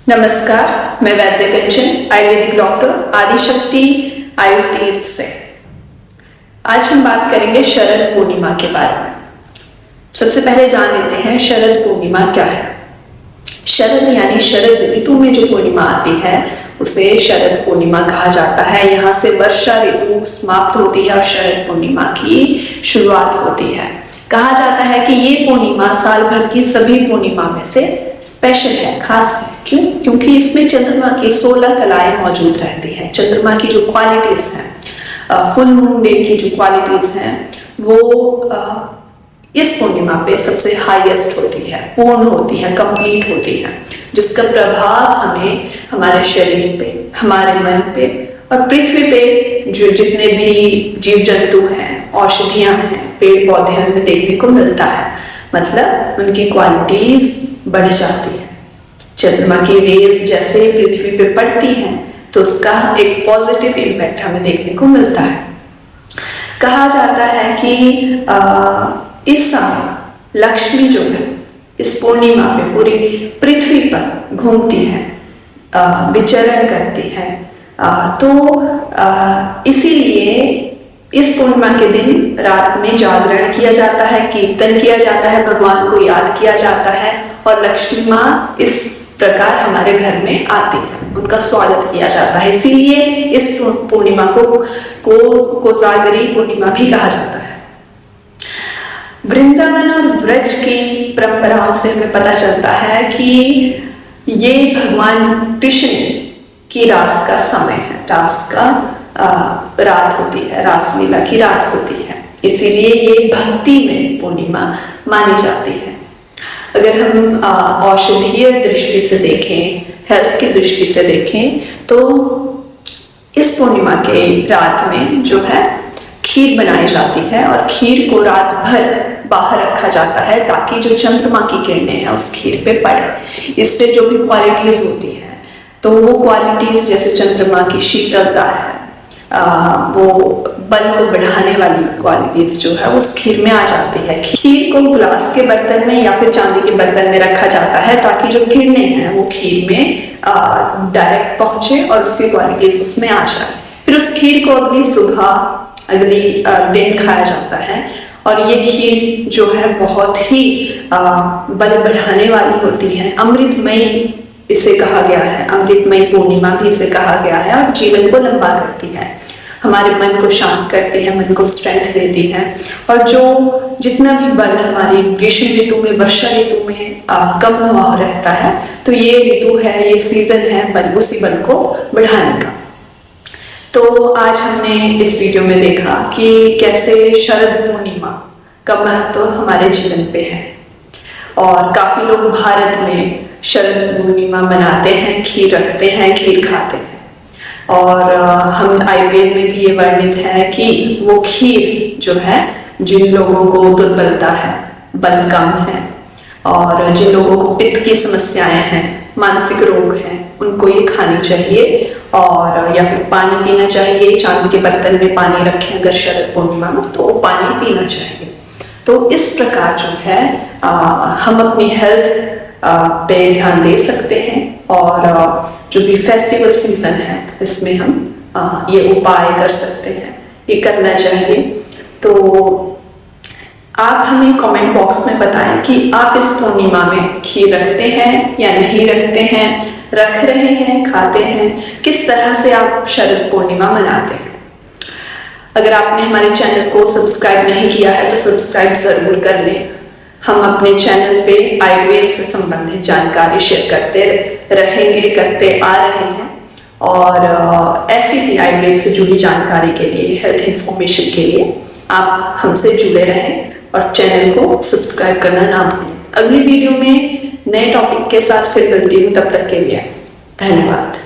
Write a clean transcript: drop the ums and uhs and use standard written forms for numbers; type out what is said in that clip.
नमस्कार, मैं वैद्य कंचन आयुर्वेदिक डॉक्टर आदिशक्ति आयुर्तीर्थ से। आज हम बात करेंगे शरद पूर्णिमा के बारे में। सबसे पहले जान लेते हैं शरद पूर्णिमा क्या है। शरद यानी शरद ऋतु में जो पूर्णिमा आती है उसे शरद पूर्णिमा कहा जाता है। यहाँ से वर्षा ऋतु समाप्त होती है और शरद पूर्णिमा की शुरुआत होती है। कहा जाता है कि ये पूर्णिमा साल भर की सभी पूर्णिमा में से स्पेशल है, खास है। क्यों? क्योंकि इसमें चंद्रमा की 16 कलाएं मौजूद रहती हैं। चंद्रमा की जो क्वालिटीज हैं, फुल मून डे की जो क्वालिटीज हैं, वो इस पूर्णिमा पे सबसे हाईएस्ट होती है, पूर्ण होती है, कंप्लीट होती है, जिसका प्रभाव हमें हमारे शरीर पे, हमारे मन पे और पृथ्वी पे जो जितने भी जीव जंतु हैं, औषधियां हैं, पेड़ पौधे हमें देखने को मिलता है। मतलब उनकी क्वालिटीज बढ़ जाती है। चंद्रमा की रेज जैसे पृथ्वी पे पड़ती हैं तो उसका एक पॉजिटिव इम्पैक्ट हमें देखने को मिलता है। कहा जाता है कि इस साल लक्ष्मी जो है इस पूर्णिमा पे पूरी पृथ्वी पर घूमती है, विचरण करती है। इसीलिए इस पूर्णिमा के दिन रात में जागरण किया जाता है, कीर्तन किया जाता है, भगवान को याद किया जाता है और लक्ष्मी माँ इस प्रकार हमारे घर में आती है, उनका स्वागत किया जाता है। इसीलिए इस पूर्णिमा को कोजागरी पूर्णिमा भी कहा जाता है। वृंदावन और व्रज की परंपराओं से हमें पता चलता है कि ये भगवान कृष्ण की रास का समय है, रास का रात होती है, रासलीला की रात होती है। इसीलिए ये भक्ति में पूर्णिमा मानी जाती है। अगर हम औषधीय दृष्टि से देखें, हेल्थ की दृष्टि से देखें, तो इस पूर्णिमा के रात में जो है खीर बनाई जाती है और खीर को रात भर बाहर रखा जाता है ताकि जो चंद्रमा की किरणें हैं उस खीर पे पड़े। इससे जो भी क्वालिटीज होती है तो वो क्वालिटीज जैसे चंद्रमा की शीतलता है, वो बल को बढ़ाने वाली क्वालिटीज जो है उस खीर में आ जाती है। खीर को ग्लास के बर्तन में या फिर चांदी के बर्तन में रखा जाता है ताकि जो किरणें हैं वो खीर में डायरेक्ट पहुंचे और उसकी क्वालिटीज उसमें आ जाए। फिर उस खीर को अगली सुबह अगली दिन खाया जाता है और ये खीर जो है बहुत ही बल बढ़ाने वाली होती है। अमृतमयी इसे कहा गया है, अमृतमयी पूर्णिमा भी इसे कहा गया है और जीवन को लंबा करती है, हमारे मन को शांत करती है, मन को स्ट्रेंथ देती है। और जो जितना भी बल हमारी ग्रीष्म ऋतु में, वर्षा ऋतु में कम हुआ रहता है, तो ये ऋतु है, ये सीजन है बल, उसी बल को बढ़ाने का। तो आज हमने इस वीडियो में देखा कि कैसे शरद पूर्णिमा का महत्व हमारे जीवन पे है और काफी लोग भारत में शरद पूर्णिमा मनाते हैं, खीर रखते हैं, खीर खाते हैं। और हम आयुर्वेद में भी ये वर्णित है कि वो खीर जो है जिन लोगों को दुर्बलता है, बल कम है और जिन लोगों को पित्त की समस्याएं हैं, मानसिक रोग हैं, उनको ये खानी चाहिए और या फिर पानी पीना चाहिए। चांदी के बर्तन में पानी रखें अगर शरद पूर्णिमा में तो पानी पीना चाहिए। तो इस प्रकार जो है हम अपनी हेल्थ पे ध्यान दे सकते हैं और जो भी फेस्टिवल सीजन है इसमें हम ये उपाय कर सकते हैं, ये करना चाहिए। तो आप हमें कमेंट बॉक्स में बताएं कि आप इस पूर्णिमा में खीर रखते हैं या नहीं रखते हैं, रख रहे हैं, खाते हैं, किस तरह से आप शरद पूर्णिमा मनाते हैं। अगर आपने हमारे चैनल को सब्सक्राइब नहीं किया है तो सब्सक्राइब जरूर कर लें। हम अपने चैनल पे आयुर्वेद से संबंधित जानकारी शेयर करते रहेंगे, करते आ रहे हैं और ऐसी ही आयुर्वेद से जुड़ी जानकारी के लिए, हेल्थ इंफॉर्मेशन के लिए आप हमसे जुड़े रहें और चैनल को सब्सक्राइब करना ना भूलें। अगली वीडियो में नए टॉपिक के साथ फिर मिलती हूँ, तब तक के लिए धन्यवाद।